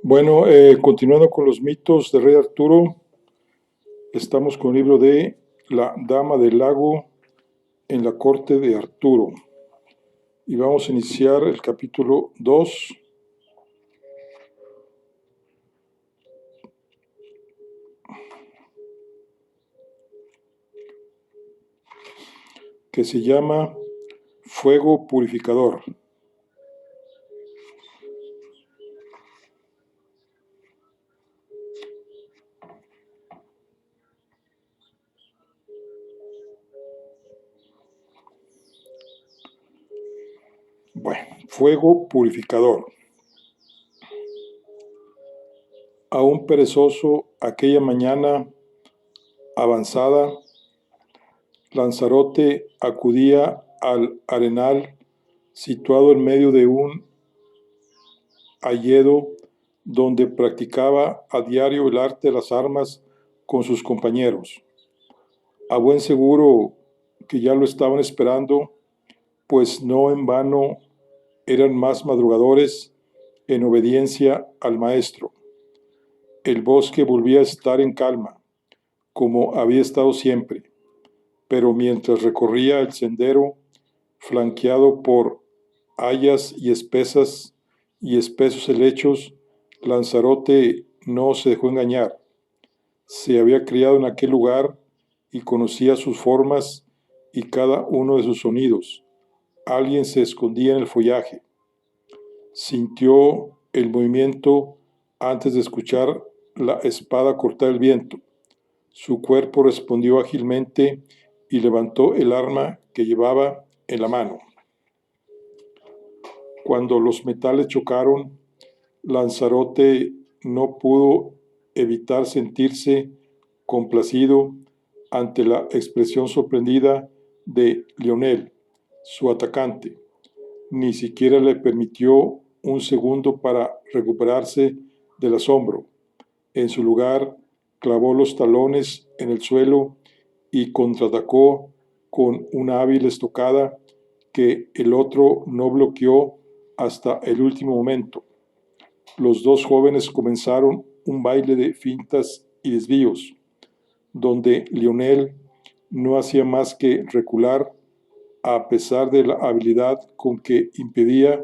Bueno, continuando con los mitos de Rey Arturo, estamos con el libro de La Dama del Lago en la corte de Arturo. Y vamos a iniciar el capítulo 2, que se llama Fuego Purificador. Bueno, fuego purificador. Aún perezoso, aquella mañana avanzada, Lanzarote acudía al arenal situado en medio de un hayedo donde practicaba a diario el arte de las armas con sus compañeros. A buen seguro que ya lo estaban esperando, pues no en vano eran más madrugadores en obediencia al maestro. El bosque volvía a estar en calma, como había estado siempre, pero mientras recorría el sendero, flanqueado por hayas y espesos helechos, Lanzarote no se dejó engañar. Se había criado en aquel lugar y conocía sus formas y cada uno de sus sonidos. Alguien se escondía en el follaje. Sintió el movimiento antes de escuchar la espada cortar el viento. Su cuerpo respondió ágilmente y levantó el arma que llevaba en la mano. Cuando los metales chocaron, Lanzarote no pudo evitar sentirse complacido ante la expresión sorprendida de Lionel, su atacante. Ni siquiera le permitió un segundo para recuperarse del asombro. En su lugar, clavó los talones en el suelo y contraatacó con una hábil estocada que el otro no bloqueó hasta el último momento. Los dos jóvenes comenzaron un baile de fintas y desvíos, donde Lionel no hacía más que recular a pesar de la habilidad con que impedía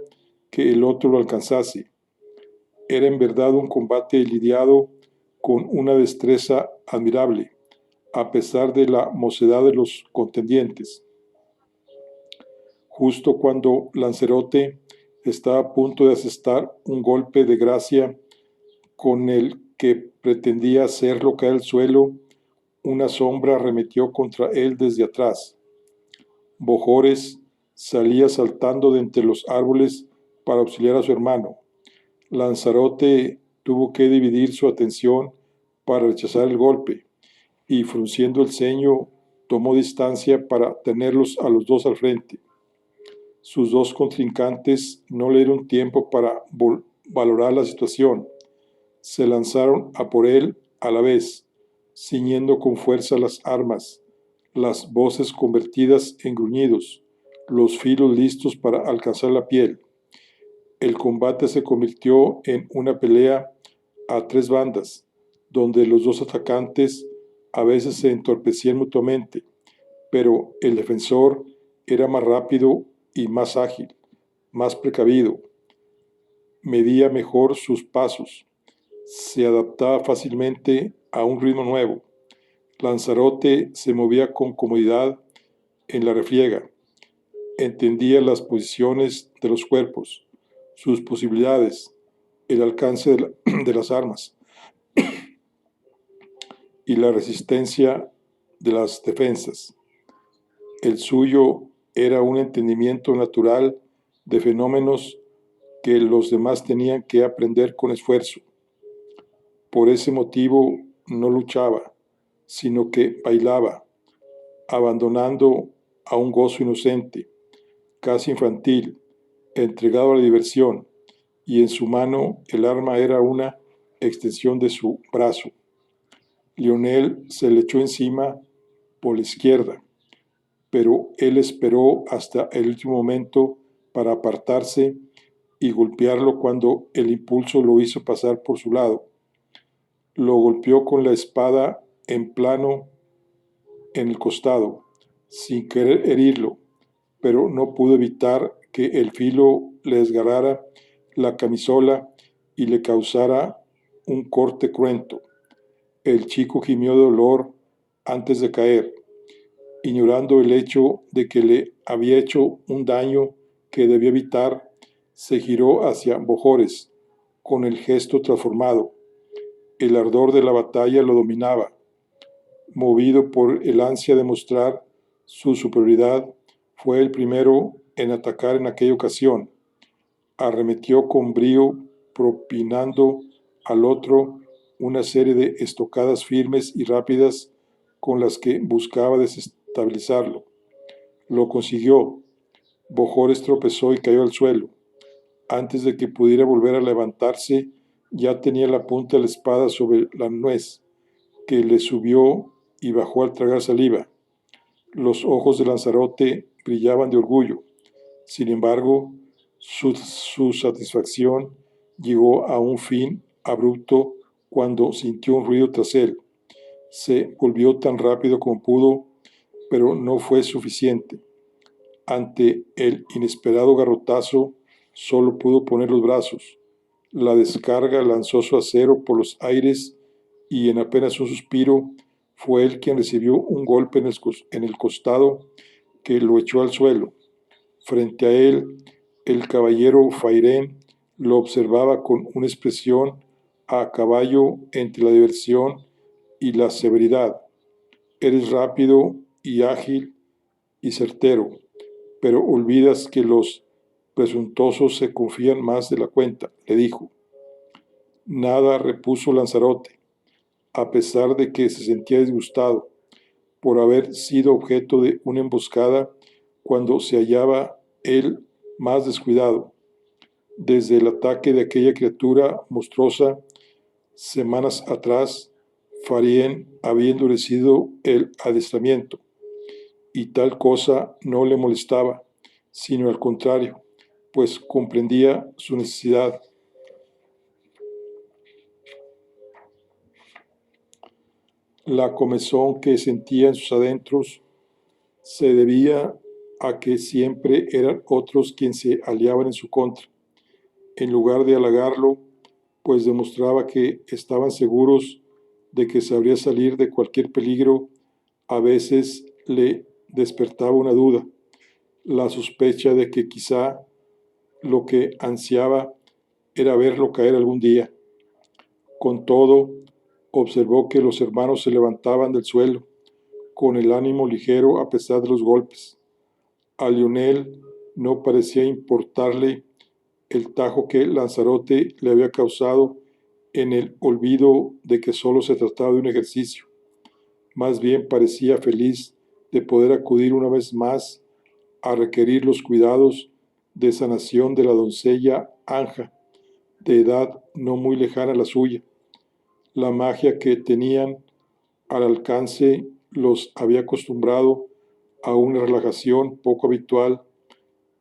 que el otro lo alcanzase. Era en verdad un combate lidiado con una destreza admirable, a pesar de la mocedad de los contendientes. Justo cuando Lanzarote estaba a punto de asestar un golpe de gracia con el que pretendía hacerlo caer al suelo, una sombra arremetió contra él desde atrás. Bojores salía saltando de entre los árboles para auxiliar a su hermano. Lanzarote tuvo que dividir su atención para rechazar el golpe y, frunciendo el ceño, tomó distancia para tenerlos a los dos al frente. Sus dos contrincantes no le dieron tiempo para valorar la situación. Se lanzaron a por él a la vez, ciñendo con fuerza las armas, las voces convertidas en gruñidos, los filos listos para alcanzar la piel. El combate se convirtió en una pelea a tres bandas, donde los dos atacantes a veces se entorpecían mutuamente, pero el defensor era más rápido y más ágil, más precavido, medía mejor sus pasos, se adaptaba fácilmente a un ritmo nuevo. Lanzarote se movía con comodidad en la refriega, entendía las posiciones de los cuerpos, sus posibilidades, el alcance de las armas y la resistencia de las defensas. El suyo era un entendimiento natural de fenómenos que los demás tenían que aprender con esfuerzo. Por ese motivo no luchaba, sino que bailaba, abandonando a un gozo inocente, casi infantil, entregado a la diversión, y en su mano el arma era una extensión de su brazo. Lionel se le echó encima por la izquierda, pero él esperó hasta el último momento para apartarse y golpearlo cuando el impulso lo hizo pasar por su lado. Lo golpeó con la espada en plano en el costado, sin querer herirlo, pero no pudo evitar que el filo le desgarrara la camisola y le causara un corte cruento. El chico gimió de dolor antes de caer, ignorando el hecho de que le había hecho un daño que debía evitar. Se giró hacia Bojores con el gesto transformado. El ardor de la batalla lo dominaba. Movido por el ansia de mostrar su superioridad, fue el primero en atacar en aquella ocasión. Arremetió con brío, propinando al otro una serie de estocadas firmes y rápidas con las que buscaba desestabilizarlo. Lo consiguió. Bojores tropezó y cayó al suelo. Antes de que pudiera volver a levantarse, ya tenía la punta de la espada sobre la nuez, que le subió y bajó al tragar saliva. Los ojos de Lanzarote brillaban de orgullo. Sin embargo, su satisfacción llegó a un fin abrupto cuando sintió un ruido tras él. Se volvió tan rápido como pudo, pero no fue suficiente. Ante el inesperado garrotazo, solo pudo poner los brazos. La descarga lanzó su acero por los aires y en apenas un suspiro fue él quien recibió un golpe en el costado que lo echó al suelo. Frente a él, el caballero Fairén lo observaba con una expresión a caballo entre la diversión y la severidad. Eres rápido y ágil y certero, pero olvidas que los presuntuosos se confían más de la cuenta, le dijo. Nada, repuso Lanzarote, a pesar de que se sentía disgustado por haber sido objeto de una emboscada cuando se hallaba él más descuidado. Desde el ataque de aquella criatura monstruosa semanas atrás, Farien había endurecido el adiestramiento, y tal cosa no le molestaba, sino al contrario, pues comprendía su necesidad. La comezón que sentía en sus adentros se debía a que siempre eran otros quienes se aliaban en su contra. En lugar de halagarlo, pues demostraba que estaban seguros de que sabría salir de cualquier peligro, a veces le despertaba una duda, la sospecha de que quizá lo que ansiaba era verlo caer algún día. Con todo, observó que los hermanos se levantaban del suelo, con el ánimo ligero a pesar de los golpes. A Lionel no parecía importarle el tajo que Lanzarote le había causado en el olvido de que solo se trataba de un ejercicio. Más bien parecía feliz de poder acudir una vez más a requerir los cuidados de sanación de la doncella Anja, de edad no muy lejana a la suya. La magia que tenían al alcance los había acostumbrado a una relajación poco habitual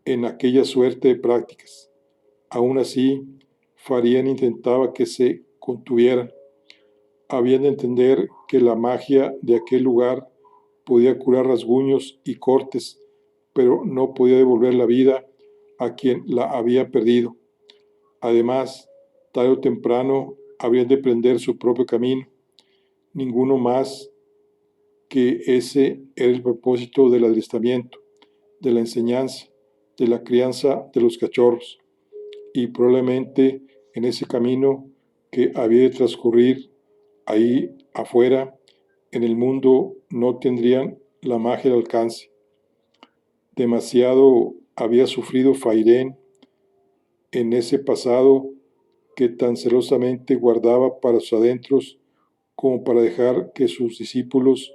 en aquella suerte de prácticas. Aún así, Farien intentaba que se contuvieran. Habían de entender que la magia de aquel lugar podía curar rasguños y cortes, pero no podía devolver la vida a quien la había perdido. Además, tarde o temprano habrían de prender su propio camino. Ninguno más que ese era el propósito del adiestramiento, de la enseñanza, de la crianza de los cachorros. Y probablemente en ese camino que había de transcurrir ahí afuera, en el mundo, no tendrían la magia al alcance. Demasiado había sufrido Fairén en ese pasado que tan celosamente guardaba para sus adentros como para dejar que sus discípulos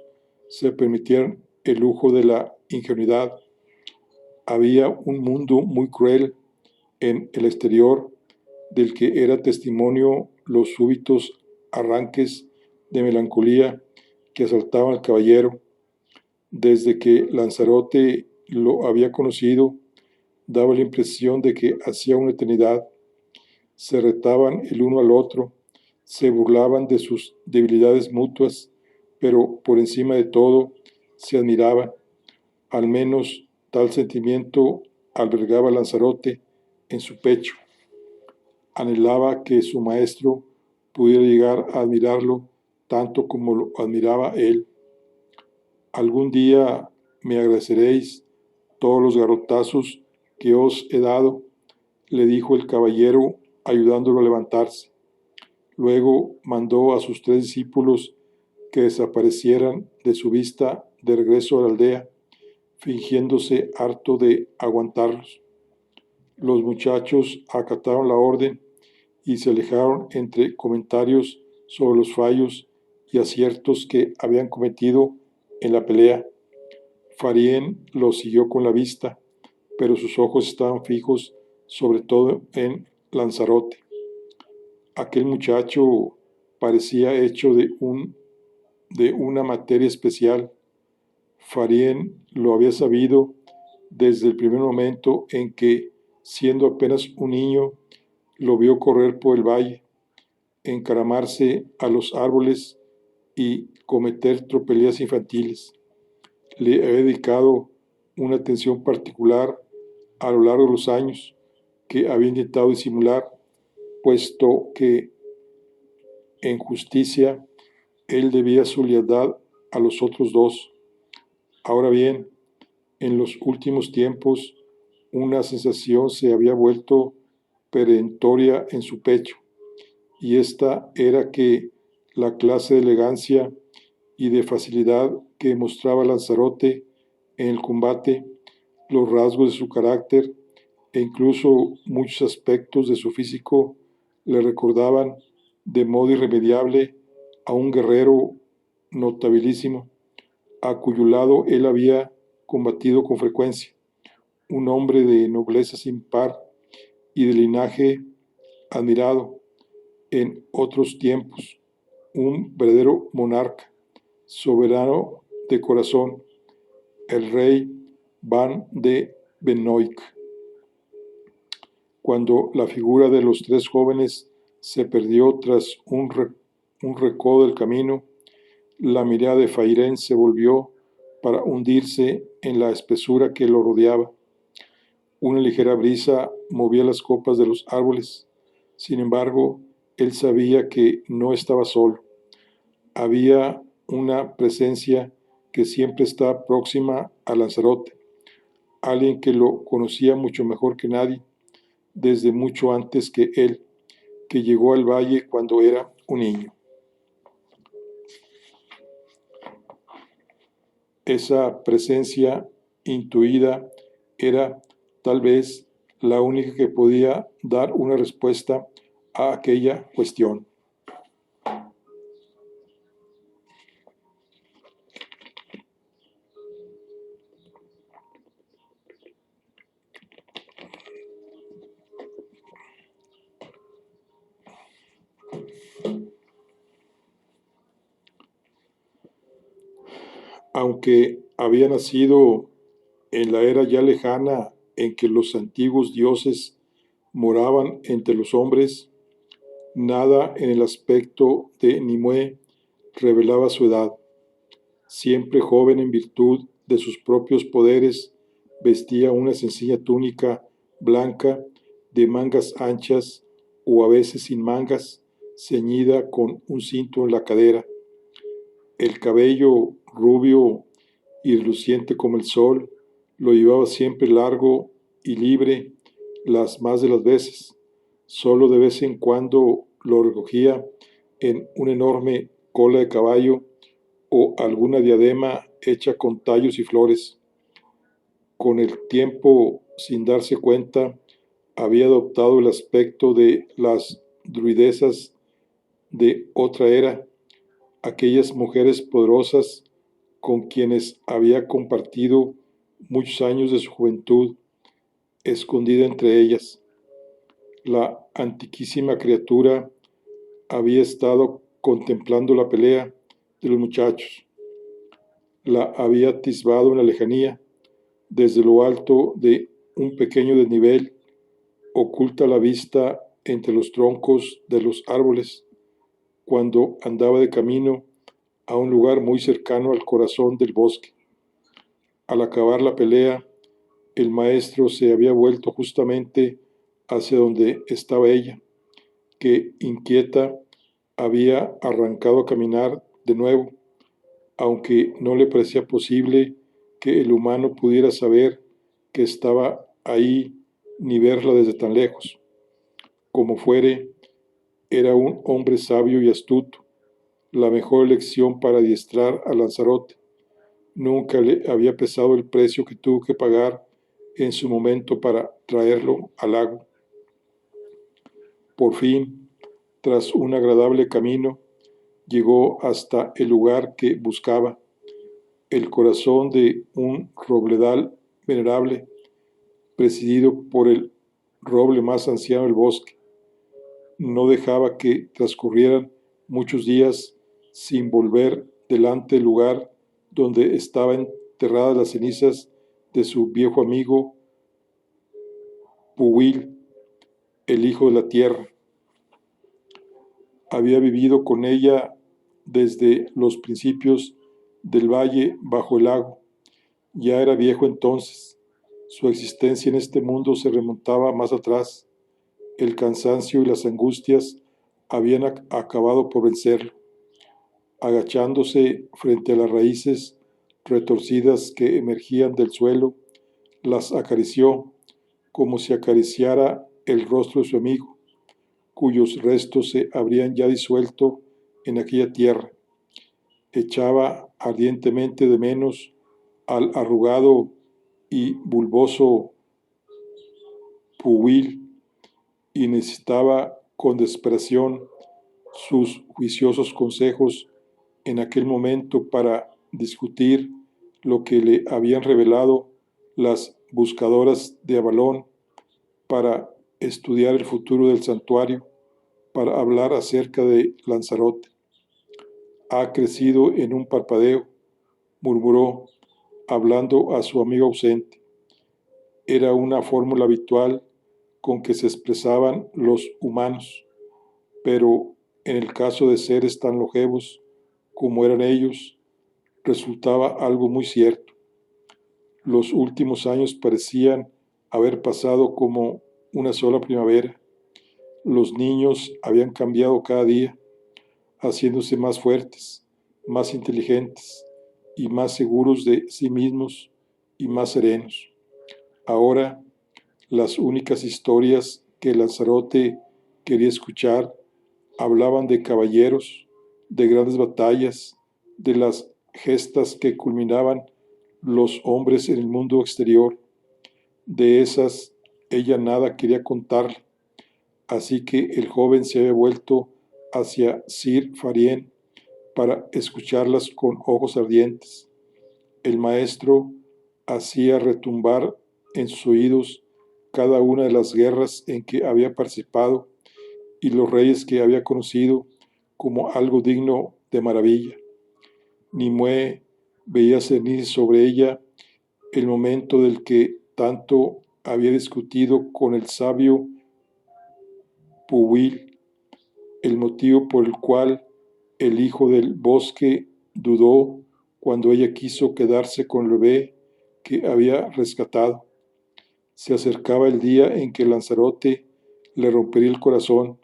se permitieran el lujo de la ingenuidad. Había un mundo muy cruel en el exterior del que era testimonio los súbitos arranques de melancolía que asaltaban al caballero. Desde que Lanzarote lo había conocido, Daba la impresión de que hacía una eternidad. Se retaban el uno al otro, se burlaban de sus debilidades mutuas, pero por encima de todo se admiraban. Al menos tal sentimiento albergaba Lanzarote en su pecho. Anhelaba que su maestro pudiera llegar a admirarlo tanto como lo admiraba él. Algún día me agradeceréis todos los garrotazos que os he dado, le dijo el caballero ayudándolo a levantarse. Luego mandó a sus 3 discípulos que desaparecieran de su vista de regreso a la aldea, fingiéndose harto de aguantarlos. Los muchachos acataron la orden y se alejaron entre comentarios sobre los fallos y aciertos que habían cometido en la pelea. Farién los siguió con la vista, pero sus ojos estaban fijos sobre todo en Lanzarote. Aquel muchacho parecía hecho de una materia especial. Farién lo había sabido desde el primer momento en que, siendo apenas un niño, lo vio correr por el valle, encaramarse a los árboles y cometer tropelías infantiles. Le había dedicado una atención particular a lo largo de los años que había intentado disimular, puesto que, en justicia, él debía su lealtad a los otros dos. Ahora bien, en los últimos tiempos, una sensación se había vuelto perentoria en su pecho, y esta era que la clase de elegancia y de facilidad que mostraba Lanzarote en el combate, los rasgos de su carácter e incluso muchos aspectos de su físico le recordaban de modo irremediable a un guerrero notabilísimo, a cuyo lado él había combatido con frecuencia, un hombre de nobleza sin par y de linaje admirado en otros tiempos, un verdadero monarca, soberano de corazón, el rey Van de Benoik. Cuando la figura de los 3 jóvenes se perdió tras un recodo del camino, la mirada de Farién se volvió para hundirse en la espesura que lo rodeaba. Una ligera brisa movía las copas de los árboles. Sin embargo, él sabía que no estaba solo. Había una presencia que siempre está próxima a Lanzarote, alguien que lo conocía mucho mejor que nadie, desde mucho antes que él, que llegó al valle cuando era un niño. Esa presencia intuida era tal vez la única que podía dar una respuesta a aquella cuestión. Aunque había nacido en la era ya lejana en que los antiguos dioses moraban entre los hombres, nada en el aspecto de Nimue revelaba su edad. Siempre joven en virtud de sus propios poderes, vestía una sencilla túnica blanca de mangas anchas o a veces sin mangas, ceñida con un cinto en la cadera. El cabello rubio y reluciente como el sol lo llevaba siempre largo y libre las más de las veces. Solo de vez en cuando lo recogía en una enorme cola de caballo o alguna diadema hecha con tallos y flores. Con el tiempo, sin darse cuenta, había adoptado el aspecto de las druidesas de otra era, aquellas mujeres poderosas con quienes había compartido muchos años de su juventud, escondida entre ellas. La antiquísima criatura había estado contemplando la pelea de los muchachos. La había atisbado en la lejanía, desde lo alto de un pequeño desnivel oculta la vista entre los troncos de los árboles cuando andaba de camino a un lugar muy cercano al corazón del bosque. Al acabar la pelea, el maestro se había vuelto justamente hacia donde estaba ella, que, inquieta, había arrancado a caminar de nuevo, aunque no le parecía posible que el humano pudiera saber que estaba ahí ni verla desde tan lejos. Como fuere, era un hombre sabio y astuto, la mejor elección para adiestrar a Lanzarote. Nunca le había pesado el precio que tuvo que pagar en su momento para traerlo al lago. Por fin, tras un agradable camino, llegó hasta el lugar que buscaba, el corazón de un robledal venerable, presidido por el roble más anciano del bosque. No dejaba que transcurrieran muchos días sin volver delante del lugar donde estaban enterradas las cenizas de su viejo amigo Puwil, el hijo de la tierra. Había vivido con ella desde los principios del valle bajo el lago. Ya era viejo entonces. Su existencia en este mundo se remontaba más atrás. El cansancio y las angustias habían acabado por vencerlo. Agachándose frente a las raíces retorcidas que emergían del suelo, las acarició como si acariciara el rostro de su amigo, cuyos restos se habrían ya disuelto en aquella tierra. Echaba ardientemente de menos al arrugado y bulboso Puwil y necesitaba con desesperación sus juiciosos consejos en aquel momento para discutir lo que le habían revelado las buscadoras de Avalón, para estudiar el futuro del santuario, para hablar acerca de Lanzarote. Ha crecido en un parpadeo, murmuró, hablando a su amigo ausente. Era una fórmula habitual con que se expresaban los humanos, pero en el caso de seres tan longevos como eran ellos, resultaba algo muy cierto. Los últimos años parecían haber pasado como una sola primavera. Los niños habían cambiado cada día, haciéndose más fuertes, más inteligentes y más seguros de sí mismos y más serenos. Ahora, las únicas historias que Lanzarote quería escuchar hablaban de caballeros, de grandes batallas, de las gestas que culminaban los hombres en el mundo exterior. De esas ella nada quería contarle, así que el joven se había vuelto hacia Sir Farien para escucharlas con ojos ardientes. El maestro hacía retumbar en sus oídos cada una de las guerras en que había participado y los reyes que había conocido como algo digno de maravilla. Nimue veía cernirse sobre ella el momento del que tanto había discutido con el sabio Puwil, el motivo por el cual el hijo del bosque dudó cuando ella quiso quedarse con el bebé que había rescatado. Se acercaba el día en que Lanzarote le rompería el corazón,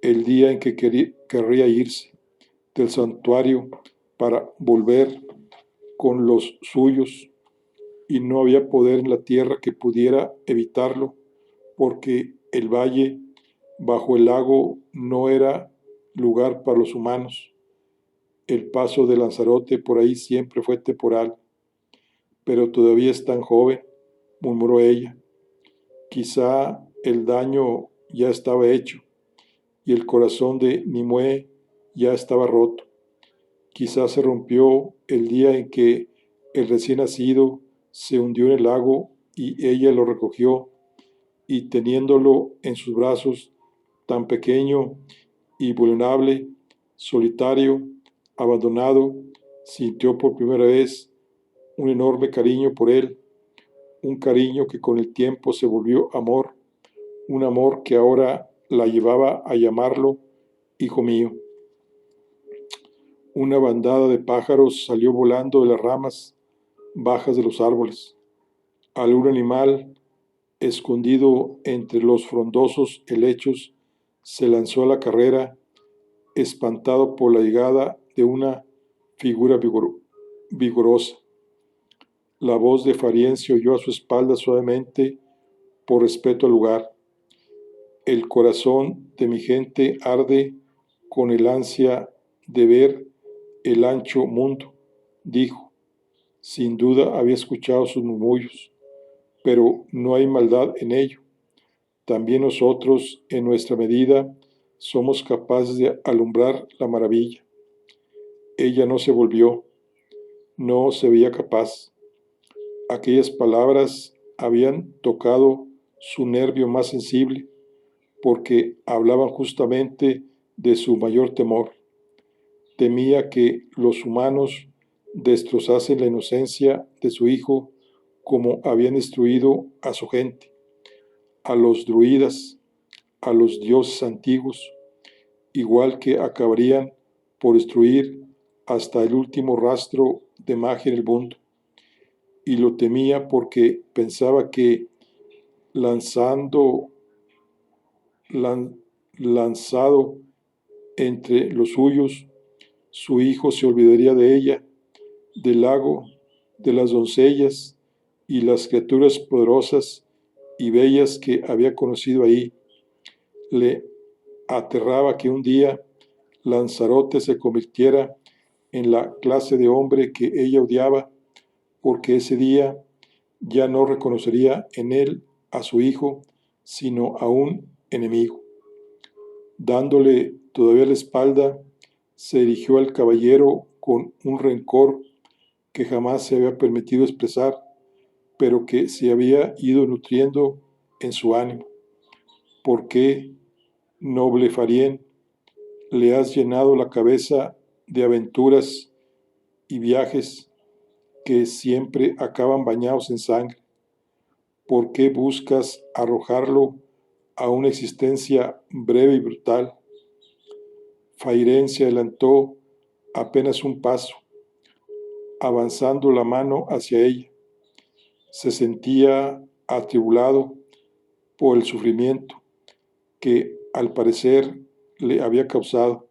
el día en que querría irse del santuario para volver con los suyos, y no había poder en la tierra que pudiera evitarlo, porque el valle bajo el lago no era lugar para los humanos. El paso de Lanzarote por ahí siempre fue temporal. Pero todavía es tan joven, murmuró ella. Quizá el daño ya estaba hecho y el corazón de Nimue ya estaba roto. Quizá se rompió el día en que el recién nacido se hundió en el lago y ella lo recogió, y teniéndolo en sus brazos, tan pequeño y vulnerable, solitario, abandonado, sintió por primera vez un enorme cariño por él, un cariño que con el tiempo se volvió amor, un amor que ahora la llevaba a llamarlo hijo mío. Una bandada de pájaros salió volando de las ramas bajas de los árboles. Algún animal, escondido entre los frondosos helechos, se lanzó a la carrera, espantado por la llegada de una figura vigorosa. La voz de Farién se oyó a su espalda suavemente por respeto al lugar. El corazón de mi gente arde con el ansia de ver el ancho mundo, dijo. Sin duda había escuchado sus murmullos, pero no hay maldad en ello. También nosotros, en nuestra medida, somos capaces de alumbrar la maravilla. Ella no se volvió, no se veía capaz. Aquellas palabras habían tocado su nervio más sensible, porque hablaban justamente de su mayor temor. Temía que los humanos destrozasen la inocencia de su hijo como habían destruido a su gente, a los druidas, a los dioses antiguos, igual que acabarían por destruir hasta el último rastro de magia en el mundo. Y lo temía porque pensaba que lanzado entre los suyos, su hijo se olvidaría de ella, del lago, de las doncellas y las criaturas poderosas y bellas que había conocido ahí. Le aterraba que un día Lanzarote se convirtiera en la clase de hombre que ella odiaba, porque ese día ya no reconocería en él a su hijo, sino a un enemigo. Dándole todavía la espalda, se dirigió al caballero con un rencor que jamás se había permitido expresar, pero que se había ido nutriendo en su ánimo. ¿Por qué, noble Farién, le has llenado la cabeza de aventuras y viajes que siempre acaban bañados en sangre? ¿Por qué buscas arrojarlo a una existencia breve y brutal? Farién se adelantó apenas un paso, avanzando la mano hacia ella. Se sentía atribulado por el sufrimiento que al parecer le había causado,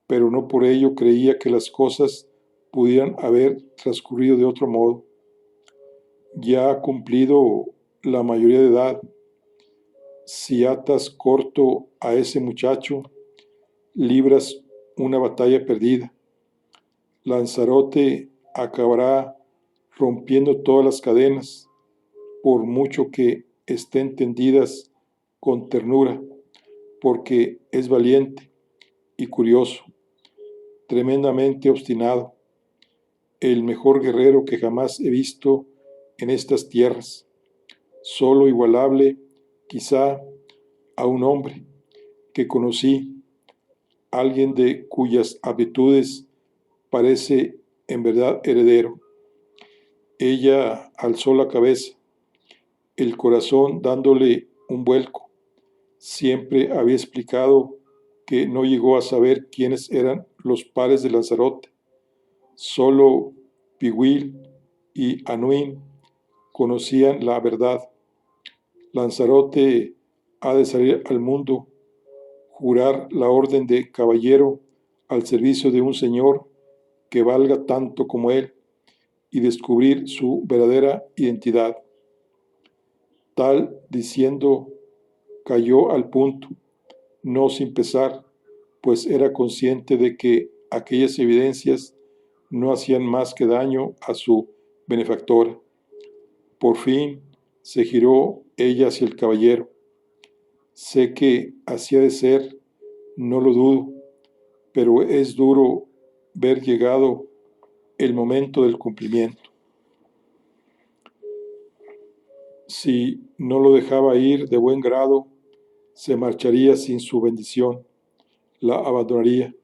pero no por ello creía que las cosas pudieran haber transcurrido de otro modo. Ya ha cumplido la mayoría de edad. Si atas corto a ese muchacho, libras una batalla perdida. Lanzarote acabará rompiendo todas las cadenas, por mucho que estén tendidas con ternura, porque es valiente y curioso, tremendamente obstinado, el mejor guerrero que jamás he visto en estas tierras, solo igualable quizá a un hombre que conocí, alguien de cuyas aptitudes parece en verdad heredero. Ella alzó la cabeza, el corazón dándole un vuelco. Siempre había explicado que no llegó a saber quiénes eran los pares de Lanzarote. Solo Pigüil y Anuín conocían la verdad. Lanzarote ha de salir al mundo, jurar la orden de caballero al servicio de un señor que valga tanto como él y descubrir su verdadera identidad. Tal diciendo, cayó al punto, no sin pesar, pues era consciente de que aquellas evidencias no hacían más que daño a su benefactora. Por fin se giró ella hacia el caballero. Sé que así ha de ser, no lo dudo, pero es duro ver llegado el momento del cumplimiento. Si no lo dejaba ir de buen grado, se marcharía sin su bendición, la abandonaría,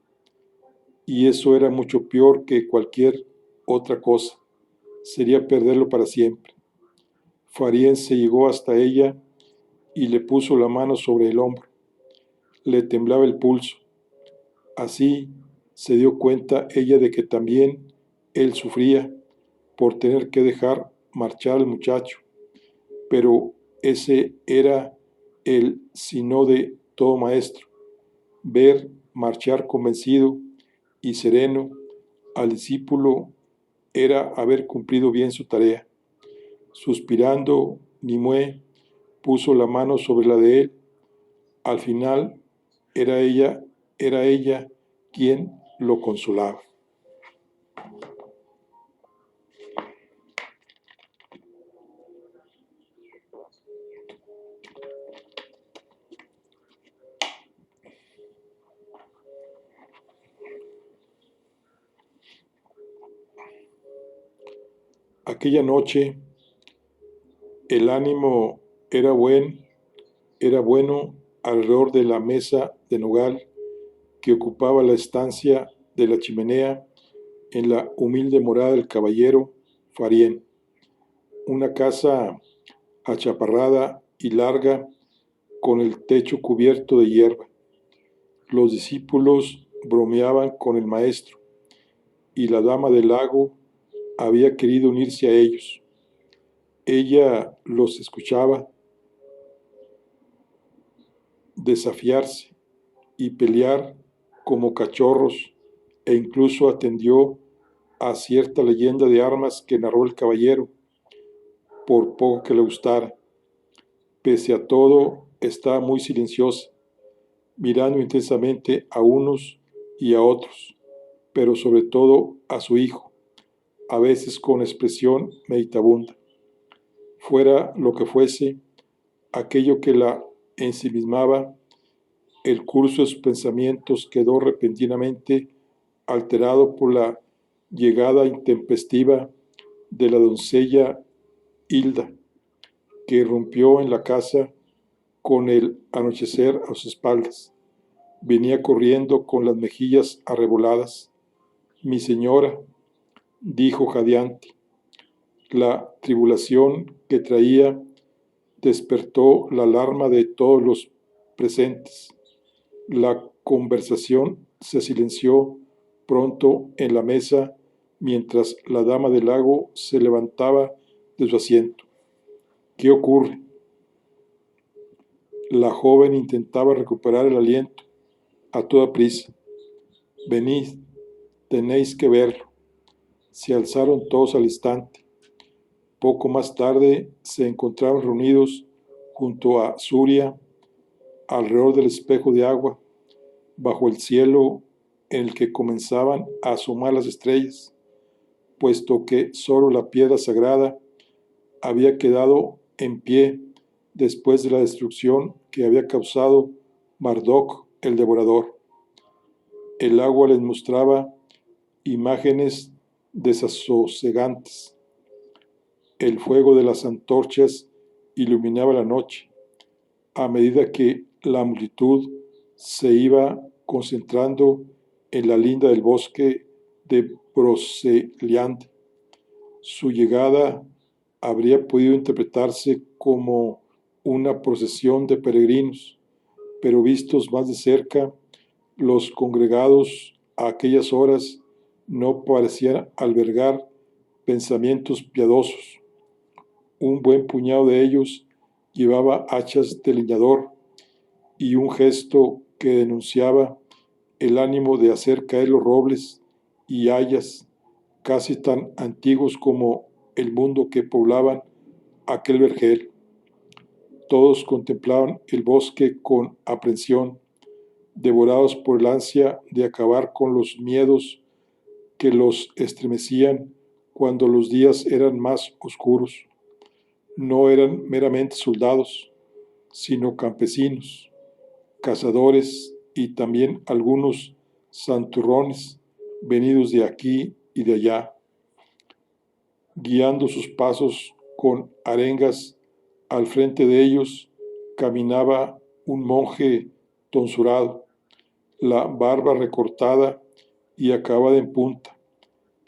y eso era mucho peor que cualquier otra cosa, sería perderlo para siempre. Farién se llegó hasta ella y le puso la mano sobre el hombro. Le temblaba el pulso. Así se dio cuenta ella de que también él sufría por tener que dejar marchar al muchacho, pero ese era el sino de todo maestro, ver marchar convencido y sereno al discípulo era haber cumplido bien su tarea. Suspirando, Nimue puso la mano sobre la de él. Al final era ella quien lo consolaba. Aquella noche el ánimo era bueno alrededor de la mesa de nogal que ocupaba la estancia de la chimenea en la humilde morada del caballero Farién, una casa achaparrada y larga con el techo cubierto de hierba. Los discípulos bromeaban con el maestro y la dama del lago había querido unirse a ellos. Ella los escuchaba desafiarse y pelear como cachorros e incluso atendió a cierta leyenda de armas que narró el caballero, por poco que le gustara. Pese a todo, estaba muy silenciosa, mirando intensamente a unos y a otros, pero sobre todo a su hijo, a veces con expresión meditabunda. Fuera lo que fuese, aquello que la ensimismaba, el curso de sus pensamientos quedó repentinamente alterado por la llegada intempestiva de la doncella Hilda, que irrumpió en la casa con el anochecer a sus espaldas. Venía corriendo con las mejillas arreboladas. Mi señora, dijo jadeante. La tribulación que traía despertó la alarma de todos los presentes. La conversación se silenció pronto en la mesa mientras la dama del lago se levantaba de su asiento. ¿Qué ocurre? La joven intentaba recuperar el aliento a toda prisa. Venid, tenéis que verlo. Se alzaron todos al instante. Poco más tarde se encontraron reunidos junto a Suria, alrededor del espejo de agua, bajo el cielo en el que comenzaban a asomar las estrellas, puesto que sólo la piedra sagrada había quedado en pie después de la destrucción que había causado Marduk el devorador. El agua les mostraba imágenes desasosegantes. El fuego de las antorchas iluminaba la noche, a medida que la multitud se iba concentrando en la linda del bosque de Broceliande. Su llegada habría podido interpretarse como una procesión de peregrinos, pero vistos más de cerca, los congregados a aquellas horas no parecían albergar pensamientos piadosos. Un buen puñado de ellos llevaba hachas de leñador y un gesto que denunciaba el ánimo de hacer caer los robles y hayas casi tan antiguos como el mundo que poblaban aquel vergel. Todos contemplaban el bosque con aprensión, devorados por el ansia de acabar con los miedos que los estremecían cuando los días eran más oscuros. No eran meramente soldados, sino campesinos, cazadores y también algunos santurrones venidos de aquí y de allá, guiando sus pasos con arengas. Al frente de ellos caminaba un monje tonsurado, la barba recortada y acabada en punta,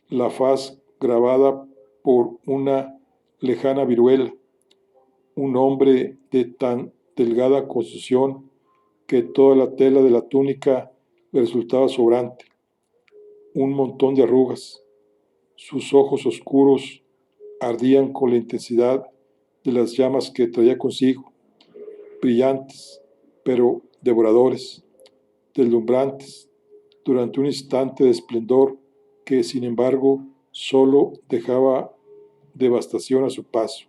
la faz grabada por una lejana viruela, un hombre de tan delgada constitución que toda la tela de la túnica le resultaba sobrante, un montón de arrugas. Sus ojos oscuros ardían con la intensidad de las llamas que traía consigo, brillantes, pero devoradores, deslumbrantes, durante un instante de esplendor que, sin embargo, solo dejaba devastación a su paso.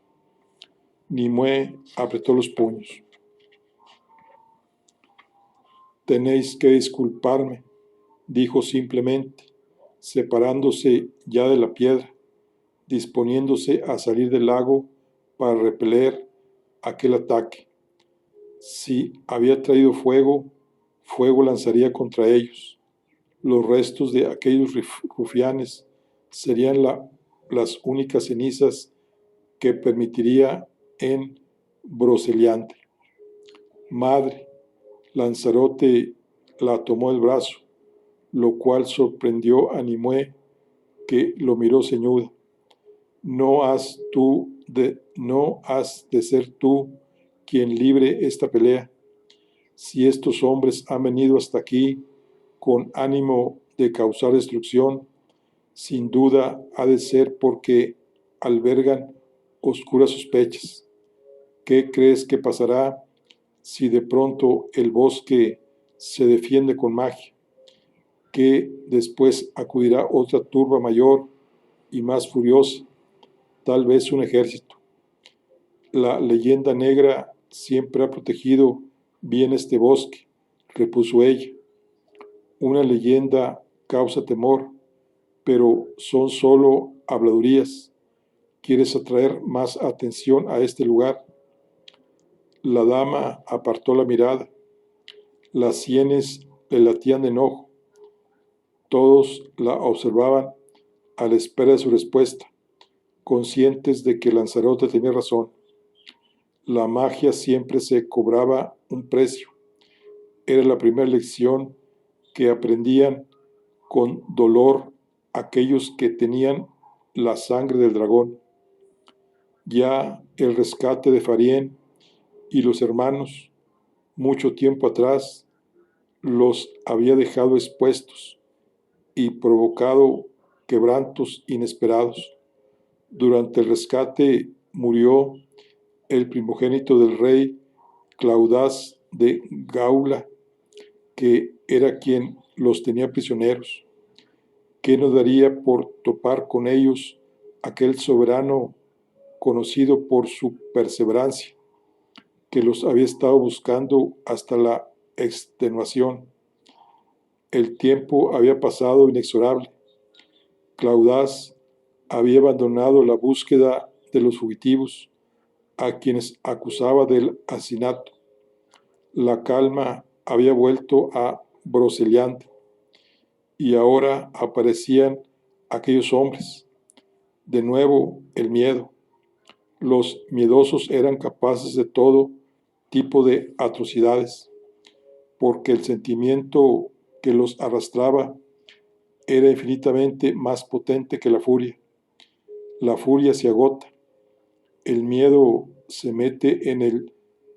Nimue apretó los puños. Tenéis que disculparme, dijo simplemente, separándose ya de la piedra, disponiéndose a salir del lago para repeler aquel ataque. Si había traído fuego, fuego lanzaría contra ellos. Los restos de aquellos rufianes serían las únicas cenizas que permitiría en Broceliande. Madre, Lanzarote la tomó del brazo, lo cual sorprendió a Nimue, que lo miró ceñuda. No has de ser tú quien libre esta pelea. Si estos hombres han venido hasta aquí con ánimo de causar destrucción, sin duda ha de ser porque albergan oscuras sospechas. ¿Qué crees que pasará si de pronto el bosque se defiende con magia? Que después acudirá otra turba mayor y más furiosa, tal vez un ejército. La leyenda negra siempre ha protegido bien este bosque, repuso ella. Una leyenda causa temor, pero son solo habladurías. ¿Quieres atraer más atención a este lugar? La dama apartó la mirada. Las sienes le latían de enojo. Todos la observaban a la espera de su respuesta, conscientes de que Lanzarote tenía razón. La magia siempre se cobraba un precio. Era la primera lección que aprendían con dolor aquellos que tenían la sangre del dragón. Ya el rescate de Farien y los hermanos, mucho tiempo atrás, los había dejado expuestos y provocado quebrantos inesperados. Durante el rescate murió el primogénito del rey Claudás de Gaula, que era quien los tenía prisioneros. ¿Qué no daría por topar con ellos aquel soberano conocido por su perseverancia, que los había estado buscando hasta la extenuación? El tiempo había pasado inexorable. Claudás había abandonado la búsqueda de los fugitivos, a quienes acusaba del asesinato. La calma había vuelto a Broceliande, y ahora aparecían aquellos hombres. De nuevo el miedo. Los miedosos eran capaces de todo tipo de atrocidades, porque el sentimiento que los arrastraba era infinitamente más potente que la furia. La furia se agota. El miedo se mete en el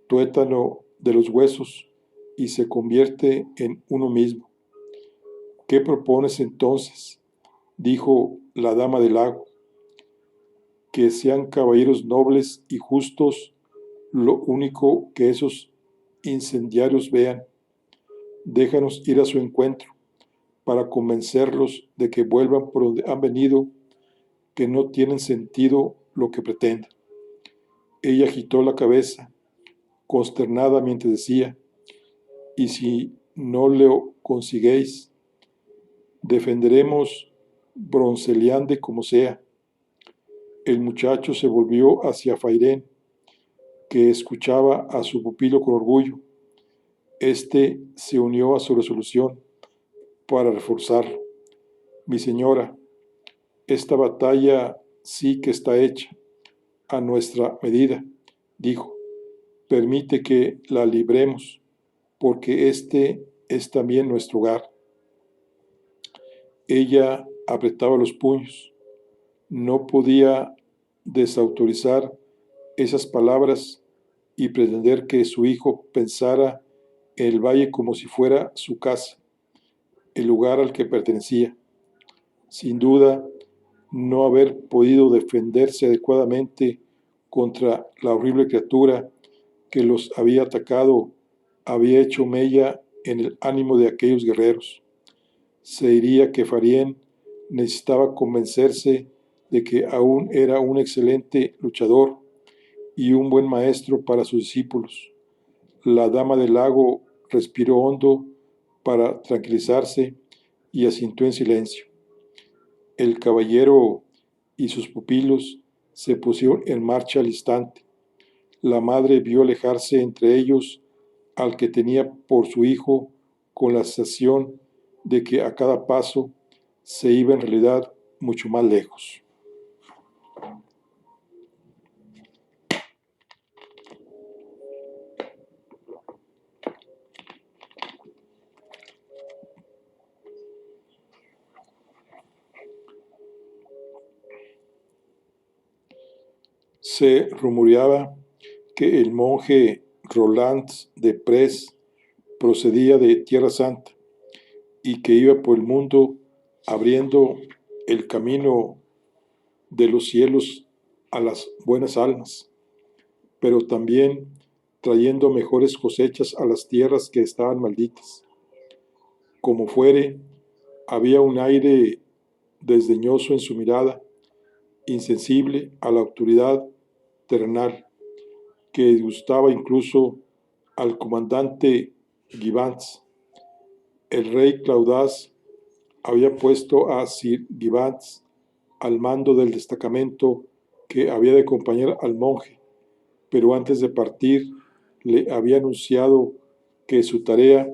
tuétano de los huesos y se convierte en uno mismo. ¿Qué propones entonces? Dijo la dama del lago. Que sean caballeros nobles y justos lo único que esos incendiarios vean. Déjanos ir a su encuentro para convencerlos de que vuelvan por donde han venido, que no tienen sentido lo que pretenden. Ella agitó la cabeza, consternada, mientras decía: y si no lo consiguéis, defenderemos Broceliande como sea. El muchacho se volvió hacia Fairén, que escuchaba a su pupilo con orgullo. Este se unió a su resolución para reforzarlo. Mi señora, esta batalla sí que está hecha a nuestra medida, dijo. Permite que la libremos, porque este es también nuestro hogar. Ella apretaba los puños. No podía desautorizar esas palabras y pretender que su hijo pensara en el valle como si fuera su casa, el lugar al que pertenecía. Sin duda, no haber podido defenderse adecuadamente contra la horrible criatura que los había atacado había hecho mella en el ánimo de aquellos guerreros. Se diría que Farien necesitaba convencerse de que aún era un excelente luchador y un buen maestro para sus discípulos. La dama del lago respiró hondo para tranquilizarse y asintió en silencio. El caballero y sus pupilos se pusieron en marcha al instante. La madre vio alejarse entre ellos al que tenía por su hijo con la sensación de que a cada paso se iba en realidad mucho más lejos. Se rumoreaba que el monje Roland de Pres procedía de Tierra Santa y que iba por el mundo abriendo el camino de los cielos a las buenas almas, pero también trayendo mejores cosechas a las tierras que estaban malditas. Como fuere, había un aire desdeñoso en su mirada, insensible a la autoridad terrenal, que disgustaba incluso al comandante Givans. El rey Claudas había puesto a Sir Givans al mando del destacamento que había de acompañar al monje, pero antes de partir le había anunciado que su tarea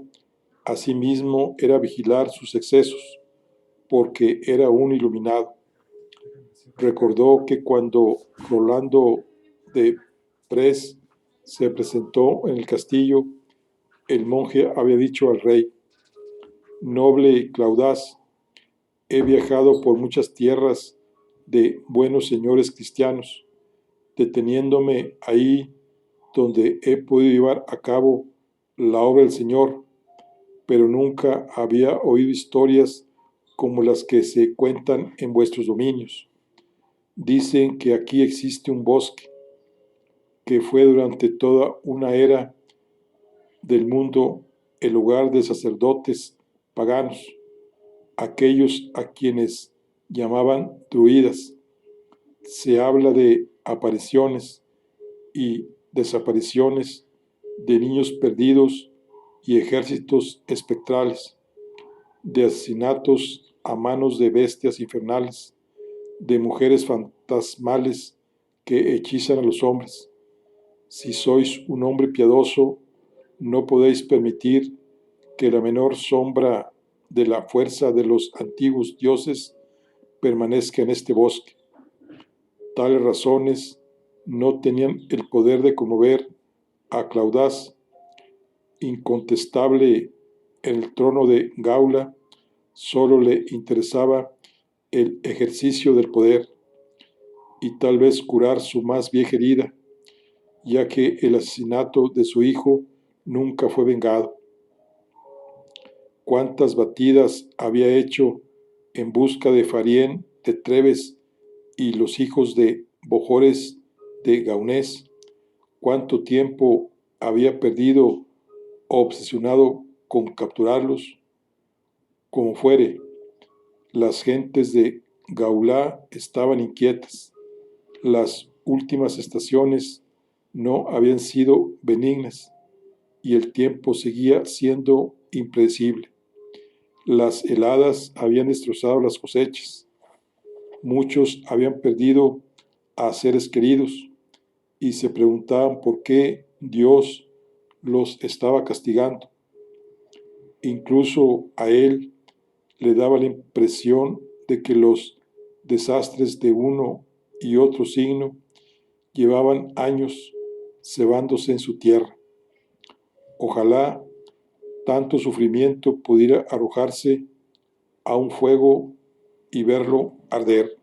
asimismo era vigilar sus excesos, porque era un iluminado. Recordó que cuando Rolando de Pres se presentó en el castillo, el monje había dicho al rey: Noble Claudas, he viajado por muchas tierras de buenos señores cristianos, deteniéndome ahí donde he podido llevar a cabo la obra del Señor, pero nunca había oído historias como las que se cuentan en vuestros dominios. Dicen que aquí existe un bosque, que fue durante toda una era del mundo el lugar de sacerdotes paganos, aquellos a quienes llamaban druidas. Se habla de apariciones y desapariciones de niños perdidos y ejércitos espectrales, de asesinatos a manos de bestias infernales, de mujeres fantasmales que hechizan a los hombres. Si sois un hombre piadoso, no podéis permitir que la menor sombra de la fuerza de los antiguos dioses permanezca en este bosque. Tales razones no tenían el poder de conmover a Claudas, incontestable en el trono de Gaula. Solo le interesaba el ejercicio del poder y tal vez curar su más vieja herida, ya que el asesinato de su hijo nunca fue vengado. Cuántas batidas había hecho en busca de Farien de Treves y los hijos de Bojores de Gaunés, cuánto tiempo había perdido obsesionado con capturarlos. Como fuere, las gentes de Gaulá estaban inquietas. Las últimas estaciones no habían sido benignas y el tiempo seguía siendo impredecible. Las heladas habían destrozado las cosechas. Muchos habían perdido a seres queridos y se preguntaban por qué Dios los estaba castigando. Incluso a él le daba la impresión de que los desastres de uno y otro signo llevaban años cebándose en su tierra. Ojalá tanto sufrimiento pudiera arrojarse a un fuego y verlo arder.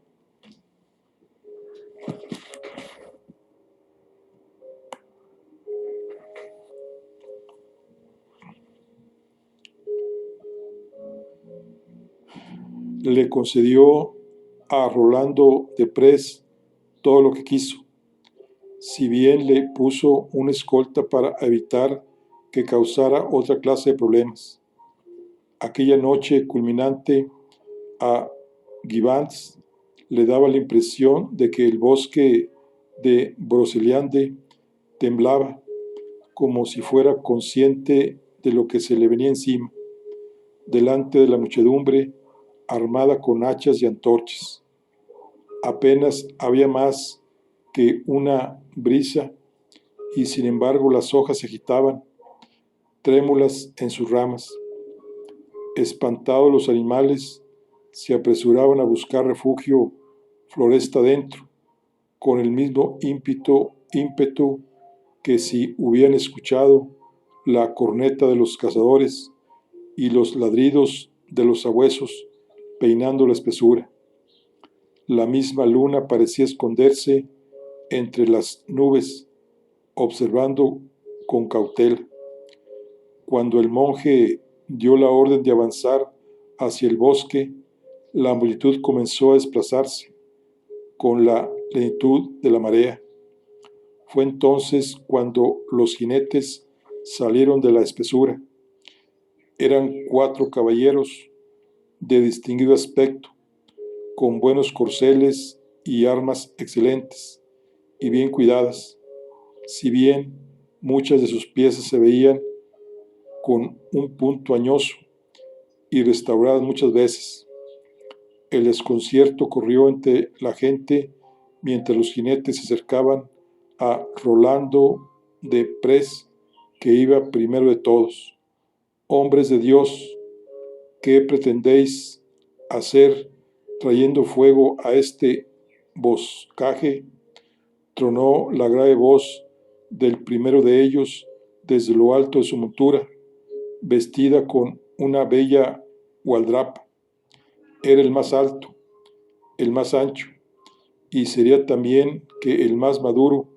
le concedió a Rolando de Pres todo lo que quiso, si bien le puso una escolta para evitar que causara otra clase de problemas. Aquella noche culminante a Gibbons le daba la impresión de que el bosque de Broceliande temblaba, como si fuera consciente de lo que se le venía encima, delante de la muchedumbre armada con hachas y antorchas. Apenas había más que una brisa y sin embargo las hojas se agitaban, trémulas en sus ramas. Espantados los animales se apresuraban a buscar refugio floresta adentro, con el mismo ímpetu que si hubieran escuchado la corneta de los cazadores y los ladridos de los sabuesos peinando la espesura. La misma luna parecía esconderse entre las nubes, observando con cautela. Cuando el monje dio la orden de avanzar hacia el bosque, la multitud comenzó a desplazarse con la lentitud de la marea. Fue entonces cuando los jinetes salieron de la espesura. Eran 4 caballeros de distinguido aspecto, con buenos corceles y armas excelentes y bien cuidadas, si bien muchas de sus piezas se veían con un punto añoso y restauradas muchas veces. El desconcierto corrió entre la gente mientras los jinetes se acercaban a Rolando de Pres, que iba primero de todos. Hombres de Dios, ¿qué pretendéis hacer trayendo fuego a este boscaje? Tronó la grave voz del primero de ellos desde lo alto de su montura, vestida con una bella gualdrapa. Era el más alto, el más ancho, y sería también que el más maduro,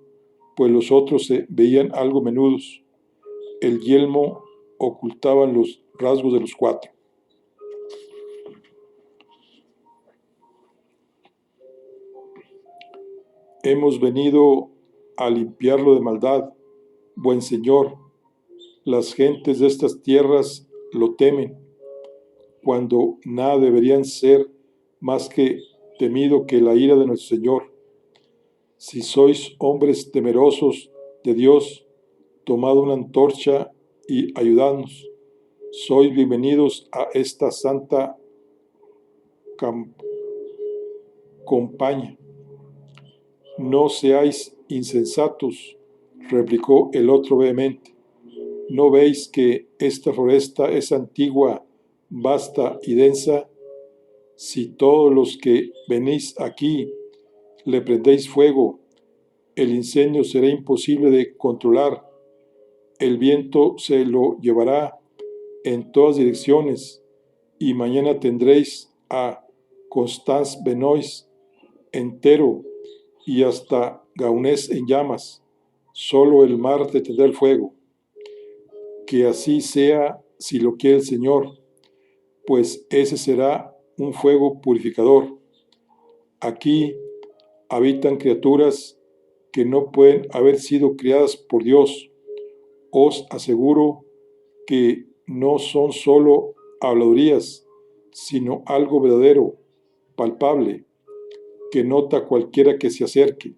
pues los otros se veían algo menudos. El yelmo ocultaba los rasgos de los 4. Hemos venido a limpiarlo de maldad, buen señor. Las gentes de estas tierras lo temen, cuando nada deberían ser más que temido que la ira de nuestro Señor. Si sois hombres temerosos de Dios, tomad una antorcha y ayudadnos. Sois bienvenidos a esta santa compañía. No seáis insensatos, replicó el otro vehemente. ¿No veis que esta floresta es antigua, vasta y densa? Si todos los que venís aquí le prendéis fuego, el incendio será imposible de controlar. El viento se lo llevará en todas direcciones y mañana tendréis a Constance Benoist entero y hasta Gaunés en llamas. Solo el mar detendrá el fuego. Que así sea si lo quiere el Señor, pues ese será un fuego purificador. Aquí habitan criaturas que no pueden haber sido criadas por Dios. Os aseguro que no son solo habladurías, sino algo verdadero, palpable, que nota cualquiera que se acerque.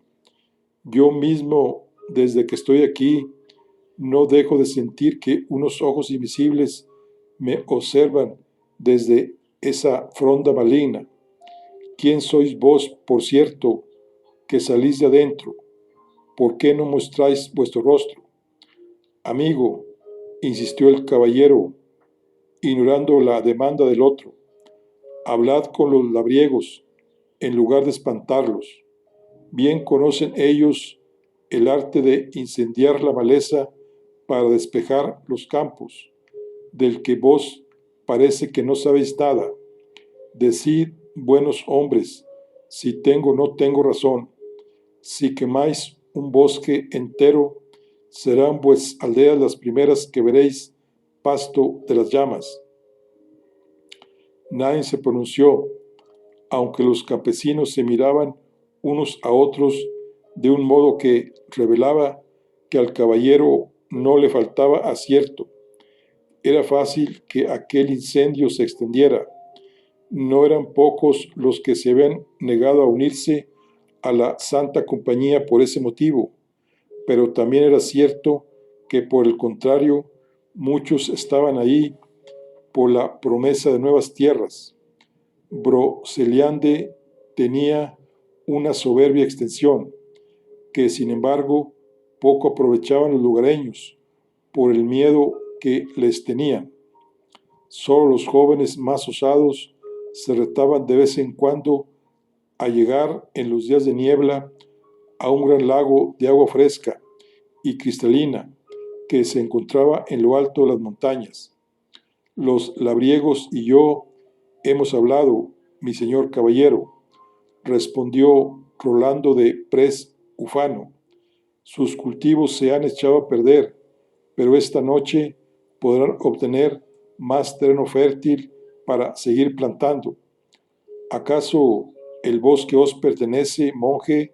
Yo mismo, desde que estoy aquí, no dejo de sentir que unos ojos invisibles me observan desde esa fronda maligna. ¿Quién sois vos, por cierto, que salís de adentro? ¿Por qué no mostráis vuestro rostro? Amigo, insistió el caballero, ignorando la demanda del otro, hablad con los labriegos en lugar de espantarlos. Bien conocen ellos el arte de incendiar la maleza para despejar los campos, del que vos parece que no sabéis nada. Decid, buenos hombres, si tengo o no tengo razón. Si quemáis un bosque entero, serán vuestras aldeas las primeras que veréis pasto de las llamas. Nadie se pronunció, aunque los campesinos se miraban unos a otros de un modo que revelaba que al caballero no le faltaba acierto. Era fácil que aquel incendio se extendiera. No eran pocos los que se habían negado a unirse a la Santa Compañía por ese motivo, pero también era cierto que por el contrario muchos estaban ahí por la promesa de nuevas tierras. Broceliande tenía una soberbia extensión, que sin embargo poco aprovechaban los lugareños por el miedo que les tenían. Solo los jóvenes más osados se retaban de vez en cuando a llegar en los días de niebla a un gran lago de agua fresca y cristalina que se encontraba en lo alto de las montañas. Los labriegos y yo hemos hablado, mi señor caballero, respondió Rolando de Pres Ufano. Sus cultivos se han echado a perder, pero esta noche podrán obtener más terreno fértil para seguir plantando. ¿Acaso el bosque os pertenece, monje?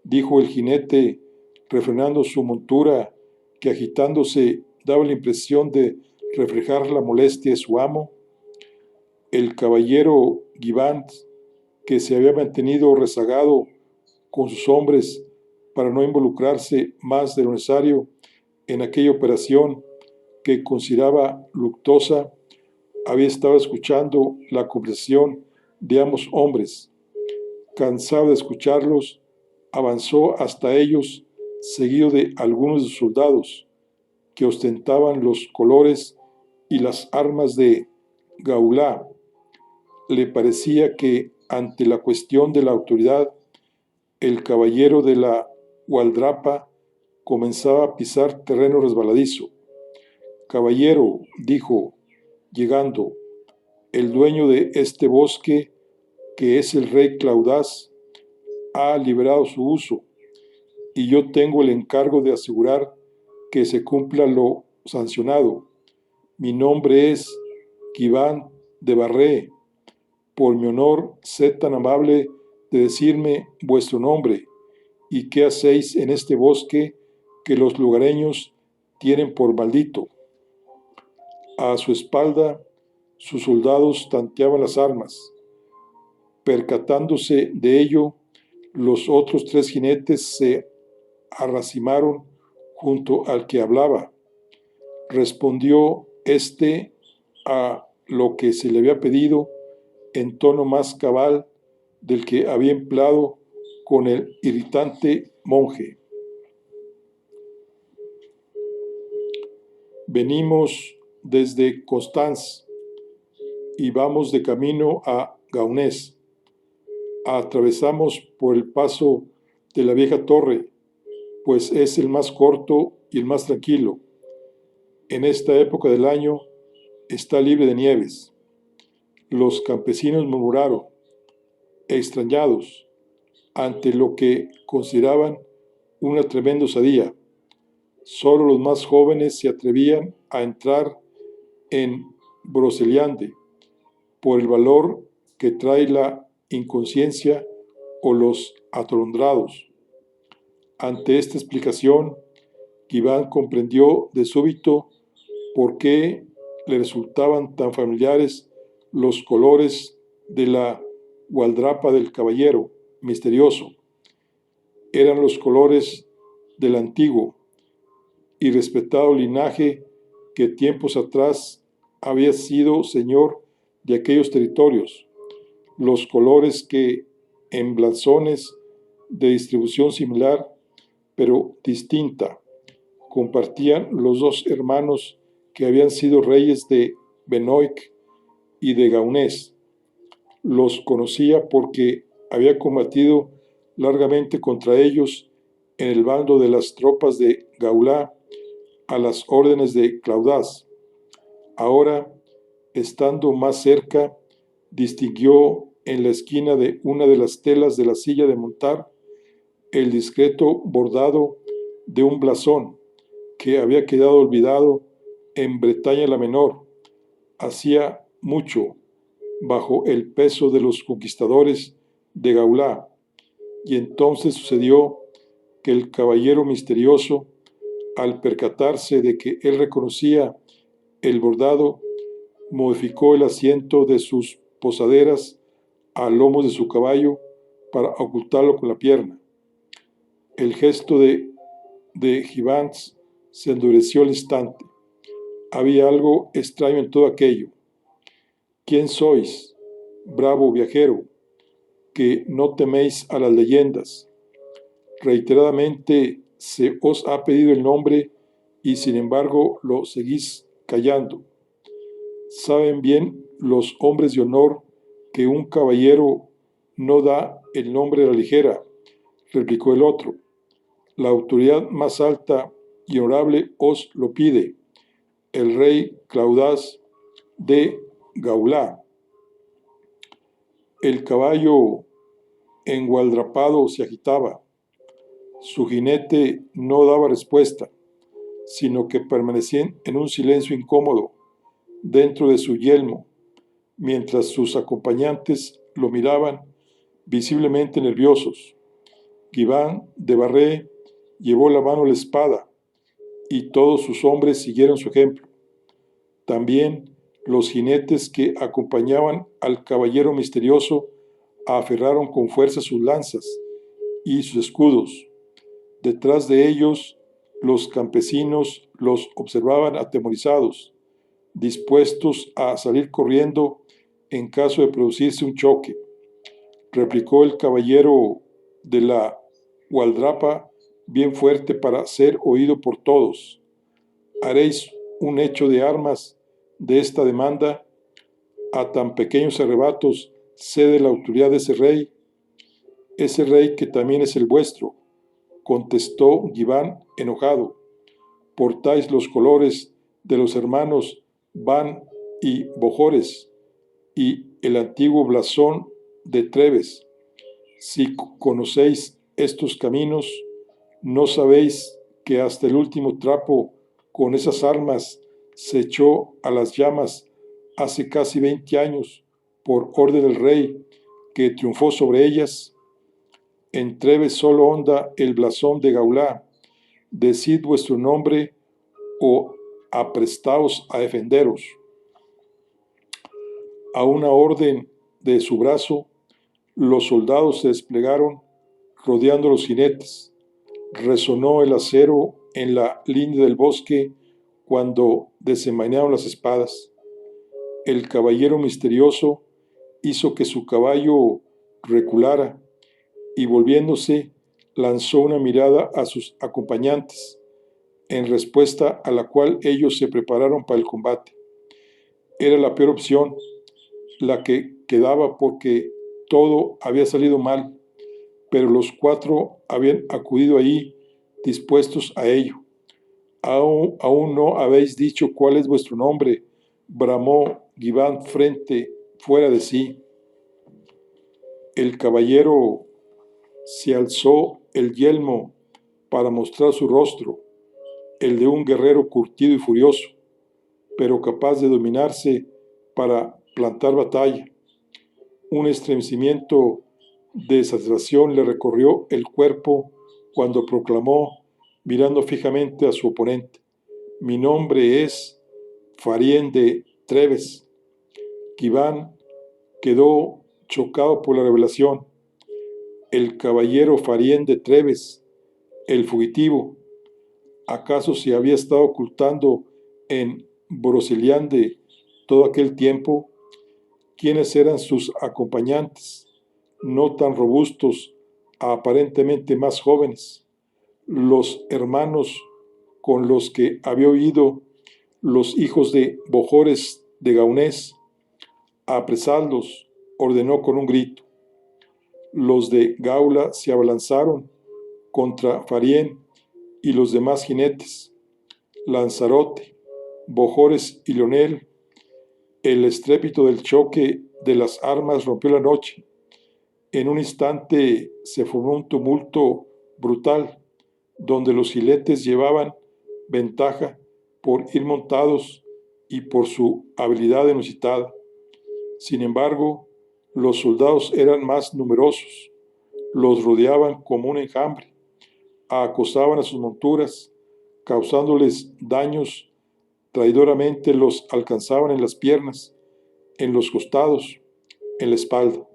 Dijo el jinete, refrenando su montura, que agitándose daba la impresión de reflejar la molestia de su amo. El caballero Givant, que se había mantenido rezagado con sus hombres para no involucrarse más de lo necesario en aquella operación que consideraba luctuosa, había estado escuchando la conversación de ambos hombres. Cansado de escucharlos, avanzó hasta ellos, seguido de algunos de sus soldados, que ostentaban los colores y las armas de Gaulá. Le parecía que, ante la cuestión de la autoridad, el caballero de la Gualdrapa comenzaba a pisar terreno resbaladizo. Caballero, dijo, llegando, el dueño de este bosque, que es el rey Claudás, ha liberado su uso, y yo tengo el encargo de asegurar que se cumpla lo sancionado. Mi nombre es Quiván de Barré. Por mi honor, sed tan amable de decirme vuestro nombre y qué hacéis en este bosque que los lugareños tienen por maldito. A su espalda, sus soldados tanteaban las armas. Percatándose de ello, los otros 3 jinetes se arracimaron junto al que hablaba. Respondió éste a lo que se le había pedido en tono más cabal del que había empleado con el irritante monje. Venimos desde Constance y vamos de camino a Gaunés. Atravesamos por el paso de la vieja torre, pues es el más corto y el más tranquilo. En esta época del año está libre de nieves. Los campesinos murmuraron, extrañados, ante lo que consideraban una tremenda osadía. Solo los más jóvenes se atrevían a entrar en Broceliande por el valor que trae la inconsciencia o los atolondrados. Ante esta explicación, Iván comprendió de súbito por qué le resultaban tan familiares los colores de la gualdrapa del caballero misterioso. Eran los colores del antiguo y respetado linaje que tiempos atrás había sido señor de aquellos territorios, los colores que, en blasones de distribución similar, pero distinta, compartían los 2 hermanos que habían sido reyes de Benoic y de Gaunés. Los conocía porque había combatido largamente contra ellos en el bando de las tropas de Gaulá a las órdenes de Claudás. Ahora, estando más cerca, distinguió en la esquina de una de las telas de la silla de montar el discreto bordado de un blasón que había quedado olvidado en Bretaña la Menor hacía mucho, bajo el peso de los conquistadores de Gaulá. Y entonces sucedió que el caballero misterioso, al percatarse de que él reconocía el bordado, modificó el asiento de sus posaderas a lomos de su caballo para ocultarlo con la pierna. El gesto de Gibans se endureció al instante. Había algo extraño en todo aquello. ¿Quién sois, bravo viajero, que no teméis a las leyendas? Reiteradamente se os ha pedido el nombre y sin embargo lo seguís callando. Saben bien los hombres de honor que un caballero no da el nombre a la ligera, replicó el otro. La autoridad más alta y honorable os lo pide, el rey Claudas de Gaulá. El caballo engualdrapado se agitaba. Su jinete no daba respuesta, sino que permanecía en un silencio incómodo dentro de su yelmo, mientras sus acompañantes lo miraban visiblemente nerviosos. Guibán de Barré llevó la mano a la espada y todos sus hombres siguieron su ejemplo. También los jinetes que acompañaban al caballero misterioso aferraron con fuerza sus lanzas y sus escudos. Detrás de ellos, los campesinos los observaban atemorizados, dispuestos a salir corriendo en caso de producirse un choque. Replicó el caballero de la gualdrapa bien fuerte para ser oído por todos. ¿Haréis un hecho de armas de esta demanda? A tan pequeños arrebatos cede la autoridad de ese rey que también es el vuestro, contestó Gibán enojado. Portáis los colores de los hermanos Van y Bojores y el antiguo blasón de Treves. Si conocéis estos caminos, ¿no sabéis que hasta el último trapo con esas armas se echó a las llamas hace casi 20 años por orden del rey que triunfó sobre ellas? En Treves solo onda el blasón de Gaulá. Decid vuestro nombre o aprestaos a defenderos. A una orden de su brazo, los soldados se desplegaron rodeando los jinetes. Resonó el acero en la línea del bosque cuando desenvainaron las espadas. El caballero misterioso hizo que su caballo reculara y volviéndose lanzó una mirada a sus acompañantes, en respuesta a la cual ellos se prepararon para el combate. Era la peor opción, la que quedaba porque todo había salido mal, pero los cuatro habían acudido allí dispuestos a ello. Aún no habéis dicho cuál es vuestro nombre, bramó Gibán fuera de sí. El caballero se alzó el yelmo para mostrar su rostro, el de un guerrero curtido y furioso, pero capaz de dominarse para plantar batalla. Un estremecimiento de satisfacción le recorrió el cuerpo cuando proclamó, mirando fijamente a su oponente: mi nombre es Farien de Treves. Gibán quedó chocado por la revelación. El caballero Farien de Treves, el fugitivo, ¿acaso se había estado ocultando en Broceliande todo aquel tiempo? ¿Quiénes eran sus acompañantes, no tan robustos, aparentemente más jóvenes? Los hermanos con los que había oído, los hijos de Bojores de Gaunés. Apresadlos, ordenó con un grito. Los de Gaula se abalanzaron contra Farien y los demás jinetes. Lanzarote, Bojores y Leonel. El estrépito del choque de las armas rompió la noche. En un instante se formó un tumulto brutal, donde los jinetes llevaban ventaja por ir montados y por su habilidad inusitada. Sin embargo, los soldados eran más numerosos, los rodeaban como un enjambre, acosaban a sus monturas, causándoles daños traidoramente, los alcanzaban en las piernas, en los costados, en la espalda.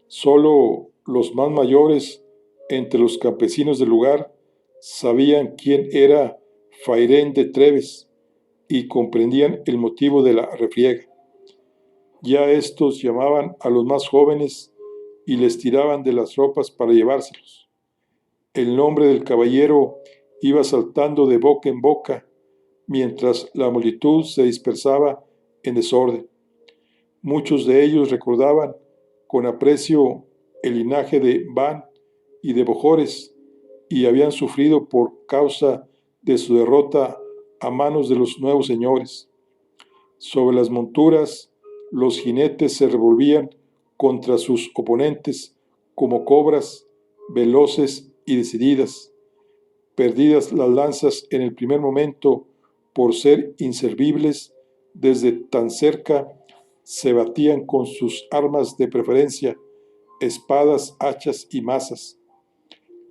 Solo los más mayores entre los campesinos del lugar sabían quién era Fairén de Treves y comprendían el motivo de la refriega. Ya estos llamaban a los más jóvenes y les tiraban de las ropas para llevárselos. El nombre del caballero iba saltando de boca en boca, mientras la multitud se dispersaba en desorden. Muchos de ellos recordaban con aprecio el linaje de Ban y de Bojores, y habían sufrido por causa de su derrota a manos de los nuevos señores. Sobre las monturas, los jinetes se revolvían contra sus oponentes como cobras, veloces y decididas. Perdidas las lanzas en el primer momento por ser inservibles, desde tan cerca se batían con sus armas de preferencia, espadas, hachas y mazas.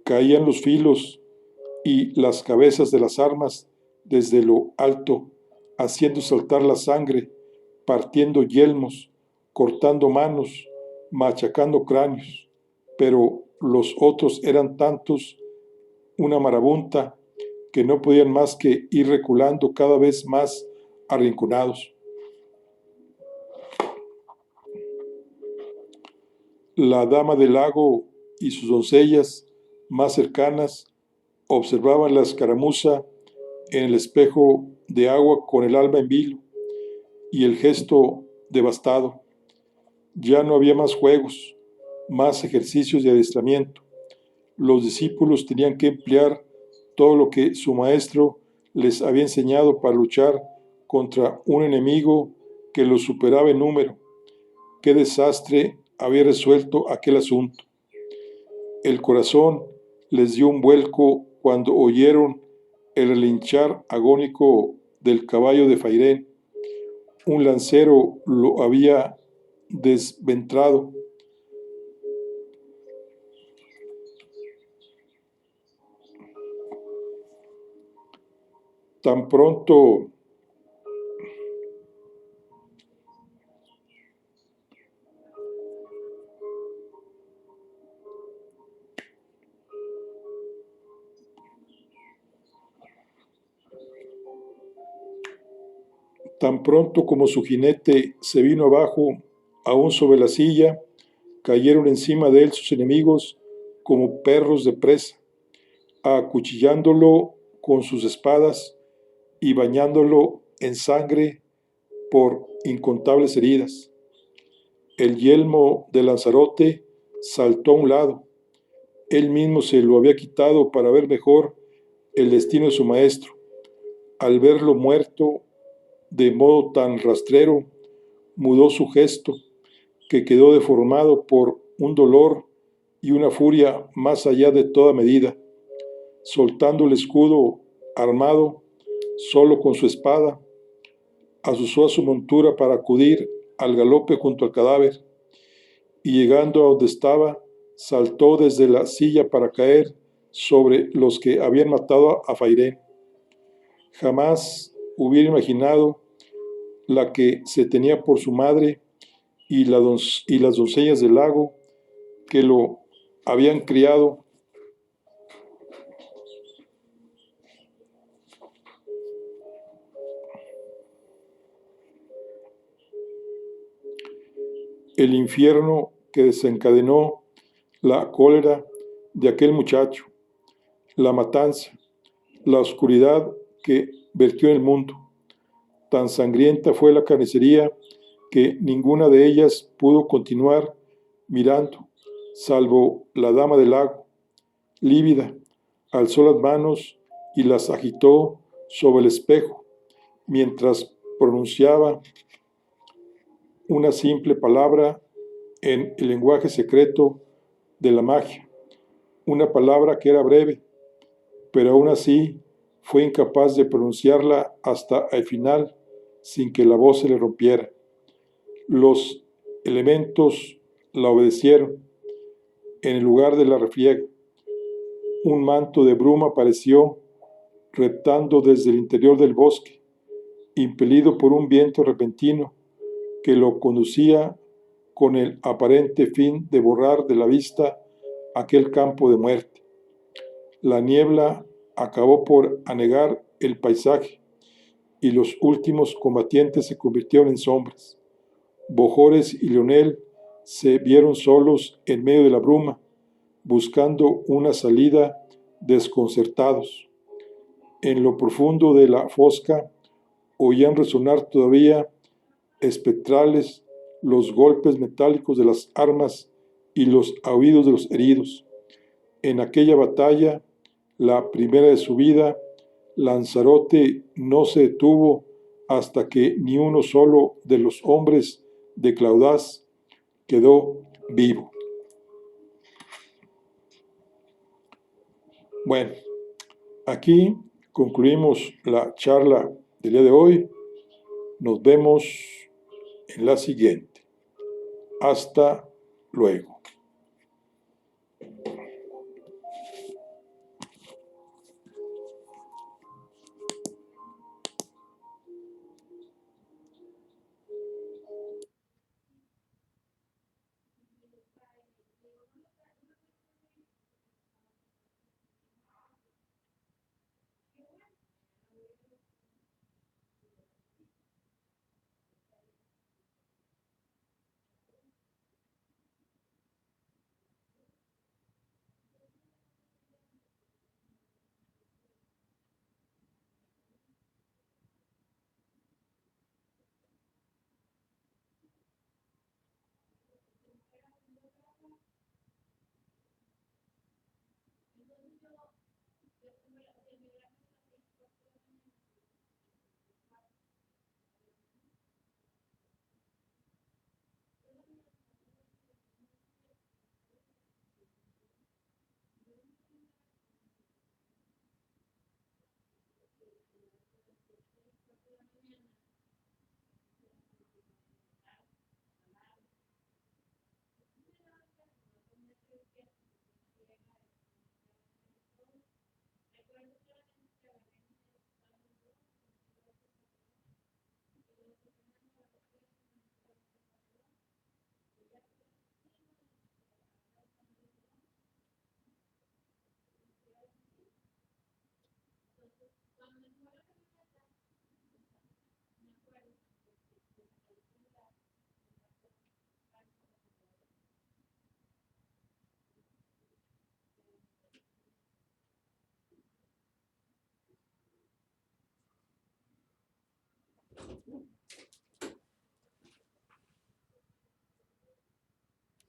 Caían los filos y las cabezas de las armas desde lo alto, haciendo saltar la sangre, partiendo yelmos, cortando manos, machacando cráneos. Pero los otros eran tantos, una marabunta, que no podían más que ir reculando cada vez más arrinconados. La dama del lago y sus doncellas más cercanas observaban la escaramuza en el espejo de agua con el alma en vilo y el gesto devastado. Ya no había más juegos, más ejercicios de adiestramiento. Los discípulos tenían que emplear todo lo que su maestro les había enseñado para luchar contra un enemigo que los superaba en número. Qué desastre había resuelto aquel asunto. El corazón les dio un vuelco cuando oyeron el relinchar agónico del caballo de Fairén. Un lancero lo había desventrado. Tan pronto como su jinete se vino abajo, aún sobre la silla, cayeron encima de él sus enemigos como perros de presa, acuchillándolo con sus espadas y bañándolo en sangre por incontables heridas. El yelmo de Lanzarote saltó a un lado. Él mismo se lo había quitado para ver mejor el destino de su maestro. Al verlo muerto de modo tan rastrero, mudó su gesto, que quedó deformado por un dolor y una furia más allá de toda medida. Soltando el escudo armado, solo con su espada, asusó a su montura para acudir al galope junto al cadáver, y llegando a donde estaba, saltó desde la silla para caer sobre los que habían matado a Fairén. Jamás hubiera imaginado la que se tenía por su madre y las doncellas del lago que lo habían criado. El infierno que desencadenó la cólera de aquel muchacho, la matanza, la oscuridad que vertió en el mundo. Tan sangrienta fue la carnicería que ninguna de ellas pudo continuar mirando, salvo la dama del lago. Lívida, alzó las manos y las agitó sobre el espejo, mientras pronunciaba una simple palabra en el lenguaje secreto de la magia, una palabra que era breve, pero aún así fue incapaz de pronunciarla hasta el final sin que la voz se le rompiera. Los elementos la obedecieron. En el lugar de la refriega, un manto de bruma apareció reptando desde el interior del bosque, impelido por un viento repentino que lo conducía con el aparente fin de borrar de la vista aquel campo de muerte. La niebla acabó por anegar el paisaje y los últimos combatientes se convirtieron en sombras. Bojores y Leonel se vieron solos en medio de la bruma, buscando una salida desconcertados. En lo profundo de la fosca oían resonar todavía espectrales los golpes metálicos de las armas y los aullidos de los heridos. En aquella batalla, la primera de su vida, Lanzarote no se detuvo hasta que ni uno solo de los hombres de Claudaz quedó vivo. Bueno, aquí concluimos la charla del día de hoy. Nos vemos en la siguiente. Hasta luego.